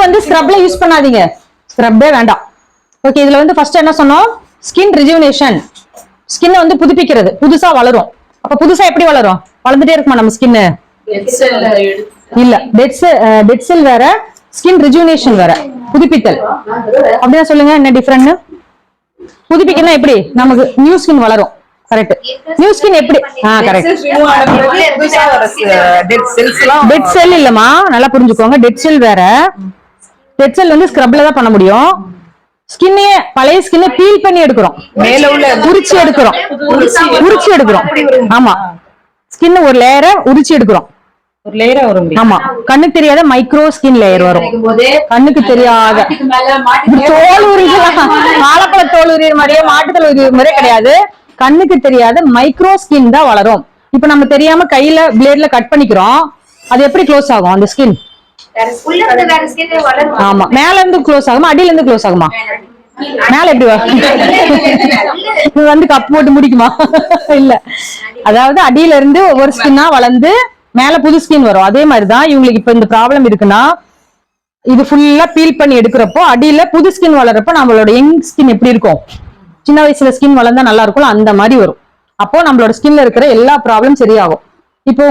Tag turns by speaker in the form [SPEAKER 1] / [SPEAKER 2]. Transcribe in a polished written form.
[SPEAKER 1] வந்து ஸ்க்ரப்ல யூஸ் பண்ணாதீங்க, ஸ்க்ரப்பே வேண்டாம். ஓகே, இதுல வந்து ஃபர்ஸ்ட் என்ன சொன்னோம்? ஸ்கின் ரிஜுவனேஷன், ஸ்கின் வந்து புதுப்பிக்கிறது, புதுசா வளரும். அப்ப புதுசா எப்படி வளரும்? வளர்ந்துட்டே இருக்குமா நம்ம ஸ்கின்? இல்ல, டெட் செல் வேற, ஸ்கின் ரிஜுவனேஷன் வேற. புதுப்பித்தல் அப்படின்னா சொல்லுங்க, என்ன டிஃபரெண்ட்? புதுப்பிக்கணும் எப்படி? நமக்கு நியூ ஸ்கின் வளரும். கரெக்ட். நியூ ஸ்கின் எப்படி? கரெக்ட். டெட் செல் இல்லமா, நல்லா புரிஞ்சுக்கோங்க. டெட் செல் வேற. டெட் செல் வந்து ஸ்க்ரப்ல தான் பண்ண முடியும். ஸ்கின்னையே, பழைய ஸ்கின்னை பீல் பண்ணி எடுக்கிறோம், மேல உள்ள உரிச்சு எடுக்கிறோம். ஆமா, ஸ்கின் ஒரு லேயரை உரிச்சு எடுக்கிறோம். ஒரு லேயரா வரும். ஆமா, கண்ணுக்கு தெரியாத மைக்ரோ ஸ்கின் லேயர் வரும். கண்ணுக்கு தெரியாத தோல் உரிக்கலாம், வாழைப்பழ தோல் உரிய மாதிரியே மாட்டுத்தோல் உரிய மாதிரியே கிடையாது. கண்ணுக்கு தெரியாத மைக்ரோ ஸ்கின் தான் வளரும். இப்ப நம்ம தெரியாம கையில பிளேட்ல கட் பண்ணிக்கிறோம், அது எப்படி க்ளோஸ் ஆகும் அந்த ஸ்கின்? ஆமா, மேல இருந்து க்ளோஸ் ஆகுமா, அடியில இருந்து க்ளோஸ் ஆகுமா? மேல எப்படி வந்து கப் போட்டு முடிக்குமா? இல்ல, அதாவது அடியில இருந்து ஒவ்வொரு ஸ்கின்னா வளர்ந்து மேல புது ஸ்கின் வரும். அதே மாதிரிதான் இவங்களுக்கு இப்ப இந்த ப்ராப்ளம் இருக்குன்னா, இது ஃபுல்லா பீல் பண்ணி எடுக்கிறப்போ அடியில புது ஸ்கின் வளர்றப்போ நம்மளோட யங் ஸ்கின் எப்படி இருக்கும்? சின்ன வயசுல ஸ்கின் வளர்ந்தா நல்லா இருக்கும், அந்த மாதிரி வரும். அப்போ நம்மளோட ஸ்கின்ல இருக்கிற எல்லா ப்ராப்ளம் சரியாகும். இப்போ